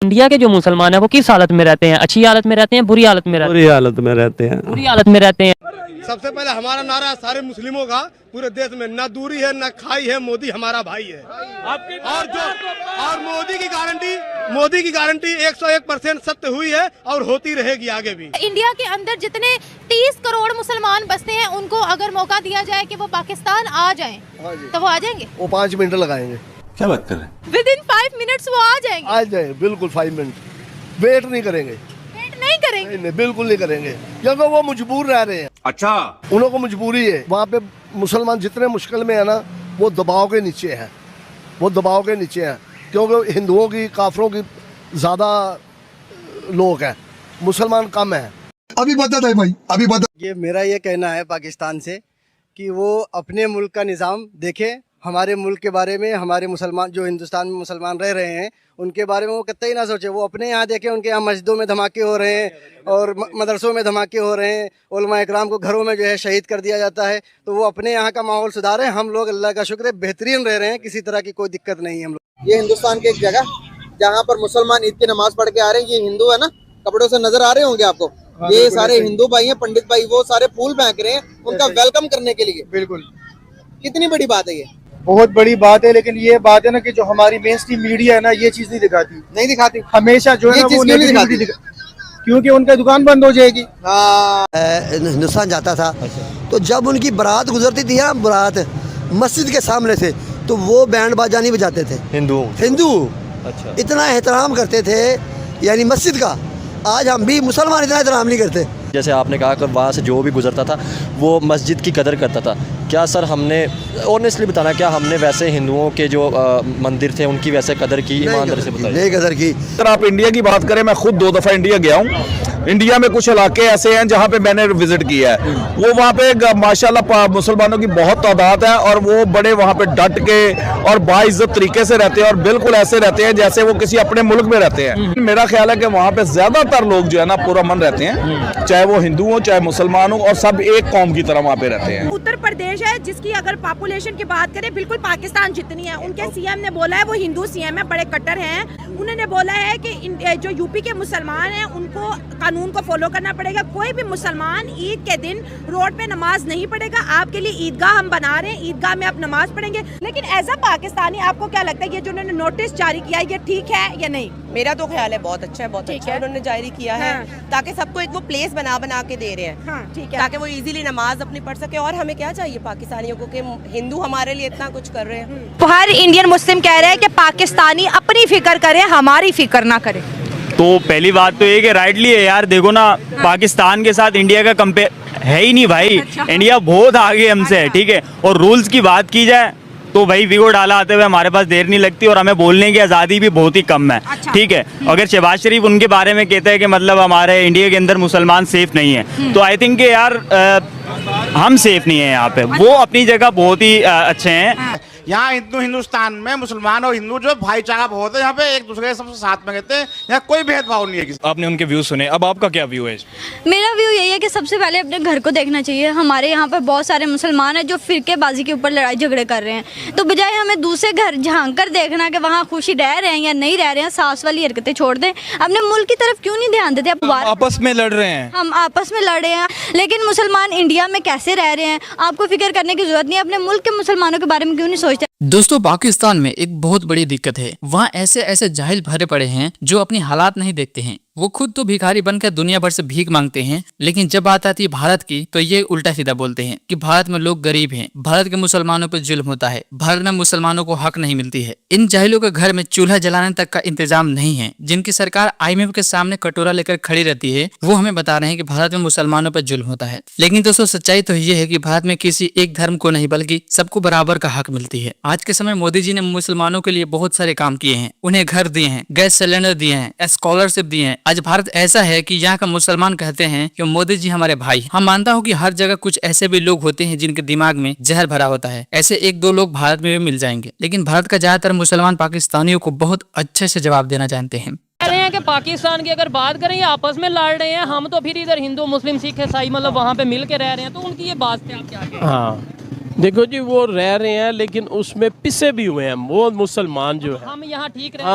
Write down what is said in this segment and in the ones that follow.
India के जो मुसलमान है वो किस हालत में रहते हैं? अच्छी हालत में रहते हैं, बुरी हालत में रहते हैं? बुरी हालत में रहते हैं। बुरी हालत में रहते हैं। सबसे पहले हमारा नारा सारे मुस्लिमों का पूरे देश में, ना दूरी है ना खाई है, मोदी हमारा भाई है। और मोदी की गारंटी 101% सत्य हुई है और होती रहेगी आगे भी। इंडिया के अंदर जितने 30 करोड़ मुसलमान बसते हैं, उनको अगर मौका दिया जाए कि वो पाकिस्तान आ जाएं, तो वो आ जाएंगे। वो 5 मिनट लगाएंगे। क्या बात कर रहे हैं? विदिन 5 मिनट्स वो आ जाएंगे। आ जाए बिल्कुल 5 मिनट, वेट नहीं करेंगे। वेट नहीं करेंगे। नहीं, बिल्कुल नहीं करेंगे, क्योंकि वो मजबूर रह रहे हैं। अच्छा, उन्हों को मजबूरी है। वहाँ पे मुसलमान जितने मुश्किल में है ना, वो दबाव के नीचे है, वो दबाव के नीचे है, क्योंकि हिंदुओं की काफरों की ज्यादा लोग हैं, मुसलमान कम है। अभी बता भाई, अभी बता। ये मेरा ये कहना है पाकिस्तान से कि वो अपने मुल्क का निज़ाम देखे। हमारे मुल्क के बारे में, हमारे मुसलमान जो हिंदुस्तान में मुसलमान रह रहे हैं उनके बारे में वो कतई ना सोचे। वो अपने यहाँ देखें, उनके यहाँ मस्जिदों में धमाके हो रहे हैं और मदरसों में धमाके हो रहे हैं, उलमा इकराम को घरों में जो है शहीद कर दिया जाता है। तो वो अपने यहाँ का माहौल सुधारें। हम लोग अल्लाह का शुक्र है बेहतरीन रह रहे हैं, किसी तरह की कोई दिक्कत नहीं है हम लोग। ये हिंदुस्तान की एक जगह जहाँ पर मुसलमान ईद की नमाज पढ़ के आ रहे हैं। ये हिंदू है ना, कपड़ों से नजर आ रहे होंगे आपको। ये सारे हिंदू भाई हैं, पंडित भाई, वो सारे फूल फेंक रहे हैं उनका वेलकम करने के लिए। बिल्कुल, कितनी बड़ी बात है ये। बहुत बड़ी बात है, लेकिन ये बात है ना कि जो हमारी मेन स्ट्रीम मीडिया है ना, ये चीज़ नहीं दिखाती। नहीं दिखाती हमेशा जो है वो नहीं दिखाती, क्योंकि उनका दुकान बंद हो जाएगी। हिंदुस्तान जाता था तो जब उनकी बारात गुजरती थी ना, बारात मस्जिद के सामने से, तो वो बैंड बाजा नहीं बजाते थे। हिंदू अच्छा, इतना एहतराम करते थे यानी मस्जिद का। आज हम भी मुसलमान इतना एहतराम नहीं करते। जैसे आपने कहा कि वहाँ से जो भी गुजरता था वो मस्जिद की कदर करता था। क्या सर हमने ऑनेस्टली बताना, क्या हमने वैसे हिंदुओं के जो मंदिर थे उनकी वैसे कदर की? ईमानदारी से बताइए। नहीं कदर की। अगर आप इंडिया की बात करें, मैं खुद 2 दफ़ा इंडिया गया हूँ। इंडिया में कुछ इलाके ऐसे हैं जहाँ पे मैंने विजिट किया है, वो वहाँ पे माशाल्लाह मुसलमानों की बहुत तादाद है और वो बड़े वहाँ पे डट के और बाइज्जत तरीके से रहते हैं और बिल्कुल ऐसे रहते हैं जैसे वो किसी अपने मुल्क में रहते हैं। मेरा ख्याल है कि वहाँ पे ज्यादातर लोग जो है ना पुरअमन रहते हैं, चाहे वो हिंदू हो चाहे मुसलमान हो, और सब एक कौम की तरह वहाँ पे रहते हैं। उत्तर प्रदेश है जिसकी अगर पॉपुलेशन की बात करें बिल्कुल पाकिस्तान जितनी है। उनके सीएम ने बोला है, वो हिंदू सीएम है, बड़े कट्टर हैं। उन्होंने बोला है कि जो यूपी के मुसलमान हैं उनको कानून को फॉलो करना पड़ेगा। कोई भी मुसलमान ईद के दिन रोड पे नमाज नहीं पढ़ेगा। आपके लिए ईदगाह हम बना रहे हैं, ईदगाह में आप नमाज पढ़ेंगे। लेकिन एज अ पाकिस्तानी आपको क्या लगता है ये जो उन्होंने नोटिस जारी किया है ये ठीक है या नहीं? मेरा तो ख्याल है बहुत अच्छा है, बहुत अच्छा है उन्होंने जारी किया है। ताकि सबको एक वो प्लेस बना के दे रहे हैं, ठीक है, ताकि वो इजीली नमाज अपनी पढ़ सके। और हमें क्या चाहिए पाकिस्तानियों को कि हिंदू हमारे लिए इतना कुछ कर रहे हैं। हर इंडियन मुस्लिम कह रहे हैं कि पाकिस्तानी अपनी फिक्र करे, हमारी फिक्र ना करे। तो पहली बात तो ये कि राइटली है यार, देखो ना पाकिस्तान के साथ इंडिया का कंपेयर है ही नहीं भाई। इंडिया बहुत आगे हमसे है, ठीक है। और रूल्स की बात की जाए तो भाई वीगो डाला आते हुए हमारे पास देर नहीं लगती और हमें बोलने की आज़ादी भी बहुत ही कम है, ठीक है। अगर शहबाज शरीफ उनके बारे में कहते हैं कि मतलब हमारे इंडिया के अंदर मुसलमान सेफ नहीं है, तो आई थिंक यार हम सेफ नहीं है यहाँ पे। वो अपनी जगह बहुत ही अच्छे हैं। यहाँ हिंदुस्तान में मुसलमान और हिंदू जो भाईचारा बहुत है, यहाँ पे एक दूसरे के सबसे साथ में रहते हैं, यहाँ कोई भेदभाव नहीं है किसी। आपने उनके व्यू सुने, अब आपका क्या व्यू है? मेरा व्यू यही है कि सबसे पहले अपने घर को देखना चाहिए। हमारे यहाँ पर बहुत सारे मुसलमान हैं जो फिरकेबाजी के ऊपर लड़ाई झगड़े कर रहे हैं, तो बजाय हमें दूसरे घर झांक कर देखना कि वहाँ खुशी रह रहे हैं या नहीं रह रहे हैं, सास वाली हरकतें छोड़ दें। अपने मुल्क की तरफ क्यों नहीं ध्यान देते? अब आपस में लड़ रहे हैं, हम आपस में लड़ रहे हैं, लेकिन मुसलमान इंडिया में कैसे रह रहे हैं आपको फिक्र करने की जरूरत नहीं है। अपने मुल्क के मुसलमानों के बारे में क्यों नहीं सोचते? दोस्तों, पाकिस्तान में एक बहुत बड़ी दिक्कत है। वहाँ ऐसे ऐसे जाहिल भरे पड़े हैं जो अपनी हालात नहीं देखते हैं। वो खुद तो भिखारी बनकर दुनिया भर से भीख मांगते हैं, लेकिन जब बात आती है भारत की तो ये उल्टा सीधा बोलते हैं कि भारत में लोग गरीब हैं, भारत के मुसलमानों पर जुल्म होता है, भारत में मुसलमानों को हक नहीं मिलती है। इन जाहिलों के घर में चूल्हा जलाने तक का इंतजाम नहीं है। जिनकी सरकार IMF के सामने कटोरा लेकर खड़ी रहती है, वो हमें बता रहे हैं कि भारत में मुसलमानों पर जुल्म होता है। लेकिन दोस्तों, सच्चाई तो ये है कि भारत में किसी एक धर्म को नहीं बल्कि सबको बराबर का हक मिलती है। आज के समय मोदी जी ने मुसलमानों के लिए बहुत सारे काम किए हैं। उन्हें घर दिए हैं, गैस सिलेंडर दिए हैं, स्कॉलरशिप दिए हैं। आज भारत ऐसा है कि यहाँ का मुसलमान कहते हैं कि मोदी जी हमारे भाई। हम मानता हूँ कि हर जगह कुछ ऐसे भी लोग होते हैं जिनके दिमाग में जहर भरा होता है। ऐसे 1-2 लोग भारत में भी मिल जाएंगे, लेकिन भारत का ज्यादातर मुसलमान पाकिस्तानियों को बहुत अच्छे से जवाब देना जानते हैं। कह रहे हैं कि पाकिस्तान की अगर बात करें ये आपस में लड़ रहे हैं, हम तो फिर इधर हिंदू मुस्लिम सिख ईसाई मतलब वहाँ पे मिल के रह रहे हैं, तो उनकी ये बात से आप क्या कहें? हाँ, देखो जी, वो रह रहे हैं लेकिन उसमें पिसे भी हुए हैं वो मुसलमान जो है। हम यहाँ ठीक रहे,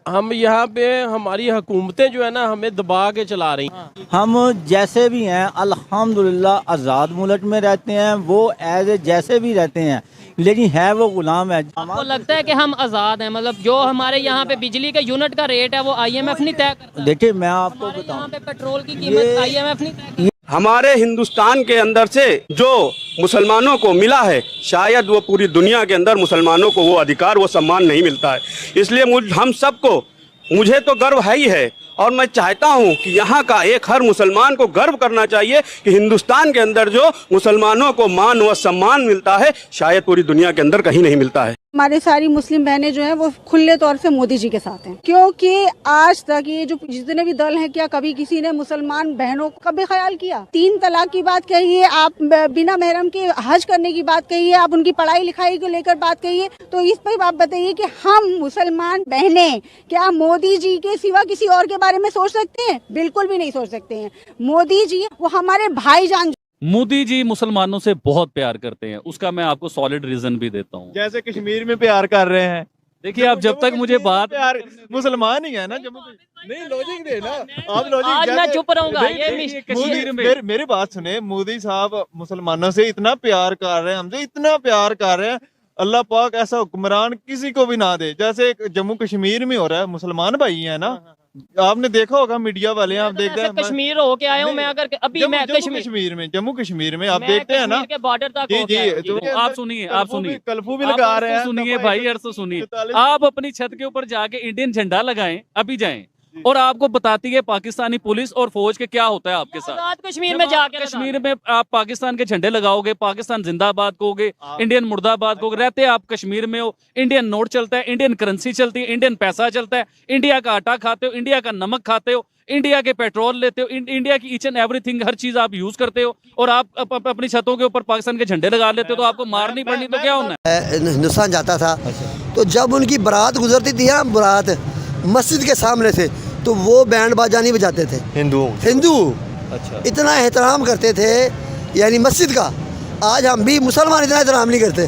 हम यहाँ पे हमारी हुकूमतें जो है ना हमें दबा के चला रही हैं। हम जैसे भी हैं अल्हम्दुलिल्लाह आज़ाद मुल्क में रहते हैं, वो एज जैसे भी रहते हैं, लेकिन है वो गुलाम है। आपको लगता है कि हम आज़ाद हैं? मतलब जो हमारे यहाँ पे बिजली का यूनिट का रेट है वो IMF नहीं तय करता। देखिए मैं आपको यहाँ बताऊं, पे पेट्रोल की कीमत IMF नहीं तय करता। हमारे हिंदुस्तान के अंदर से जो मुसलमानों को मिला है, शायद वो पूरी दुनिया के अंदर मुसलमानों को वो अधिकार, वो सम्मान नहीं मिलता है। इसलिए हम सबको, मुझे तो गर्व है ही है, और मैं चाहता हूं कि यहाँ का एक हर मुसलमान को गर्व करना चाहिए कि हिंदुस्तान के अंदर जो मुसलमानों को मान व सम्मान मिलता है, शायद पूरी दुनिया के अंदर कहीं नहीं मिलता है। हमारी सारी मुस्लिम बहनें जो हैं वो खुले तौर से मोदी जी के साथ हैं, क्योंकि आज तक ये जो जितने भी दल हैं, क्या कभी किसी ने मुसलमान बहनों का भी ख्याल किया? 3 तलाक की बात कहिए, आप बिना महरम के हज करने की बात कहिए, आप उनकी पढ़ाई लिखाई को लेकर बात कहिए, तो इस पर आप बताइए कि हम मुसलमान बहनें क्या मोदी जी के सिवा किसी और के बारे में सोच सकते हैं? बिल्कुल भी नहीं सोच सकते हैं। मोदी जी वो हमारे भाईजान। मोदी जी मुसलमानों से बहुत प्यार करते हैं, उसका मैं आपको सॉलिड रीजन भी देता हूँ। जैसे कश्मीर में प्यार कर रहे हैं। देखिए, आप जब तक मुझे बात, प्यार मुसलमान ही है ना, जम्मू नहीं लॉजिक देना आप लॉजिक। आज मैं चुप रहूंगा। ये कश्मीर में मेरी बात सुने, मोदी साहब मुसलमानों से इतना प्यार कर रहे हैं, हमसे इतना प्यार कर रहे हैं, अल्लाह पाक ऐसा हुक्मरान किसी को भी ना दे जैसे जम्मू कश्मीर में हो रहा है। मुसलमान भाई है ना, आपने देखा होगा मीडिया वाले, आप देखते हैं। कश्मीर होके आया हूँ मैं, अगर अभी मैं जम्मू कश्मीर में आप देखते हैं ना, के बॉर्डर तक जी जी, आप सुनिए कल्फू भी लगा रहे हैं। सुनिए भाई, अर्स सुनिए, आप अपनी छत के ऊपर जाके इंडियन झंडा लगाएं, अभी जाएं, और आपको बताती है पाकिस्तानी पुलिस और फौज के क्या होता है आपके साथ। कश्मीर में जाके, कश्मीर में आप पाकिस्तान के झंडे लगाओगे, पाकिस्तान जिंदाबाद कहोगे, इंडियन मुर्दाबाद कहोगे, रहते आप कश्मीर में हो, इंडियन नोट चलता है, इंडियन करेंसी चलती है, इंडियन पैसा चलता है, इंडिया का आटा खाते हो, इंडिया का नमक खाते हो, इंडिया के पेट्रोल लेते हो, इंडिया की ईच एंड एवरीथिंग, हर चीज आप यूज करते हो, और आप अपनी छतों के ऊपर पाकिस्तान के झंडे लगा लेते हो, तो आपको मारनी पड़नी तो क्या होना है। हिंदुस्तान जाता था तो जब उनकी बारात गुजरती थी ना, बारात मस्जिद के सामने से, तो वो बैंड बाजा नहीं बजाते थे। हिंदू अच्छा, इतना एहतराम करते थे यानी मस्जिद का। आज हम भी मुसलमान इतना एहतराम नहीं करते,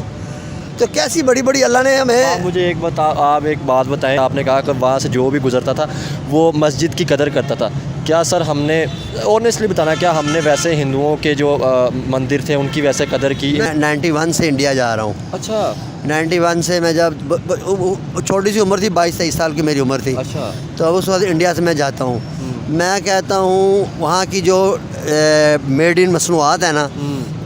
तो कैसी बड़ी बड़ी अल्लाह ने हमें। आप एक बात बताएं, आपने कहा कि वहाँ से जो भी गुजरता था वो मस्जिद की कदर करता था। क्या सर हमने ऑनेस्टली बताना, क्या हमने वैसे हिंदुओं के जो मंदिर थे उनकी वैसे कदर की? मैं 91 से इंडिया जा रहा हूँ। अच्छा, 91 से मैं जब छोटी सी उम्र थी, 22-23 साल की मेरी उम्र थी। अच्छा, तो उस वक्त इंडिया से मैं जाता हूँ। मैं कहता हूँ वहाँ की जो मेड इन मसनूआत है ना,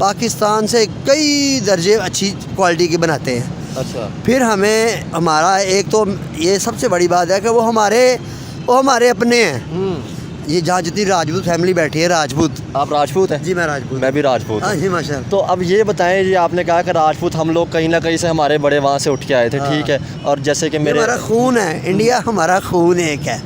पाकिस्तान से कई दर्जे अच्छी क्वालिटी की बनाते हैं। अच्छा, फिर हमें हमारा एक तो ये सबसे बड़ी बात है कि वो हमारे अपने हैं। ये जहाँ जितनी राजपूत फैमिली बैठी है, राजपूत। आप राजपूत हैं? जी मैं राजपूत। मैं भी राजपूत। हाँ जी माशाल्लाह। तो अब ये बताएं, ये आपने कहा कि राजपूत हम लोग कहीं ना कहीं से हमारे बड़े वहाँ से उठ के आए थे, ठीक है, और जैसे कि मेरे हमारा खून है, इंडिया हमारा खून एक है।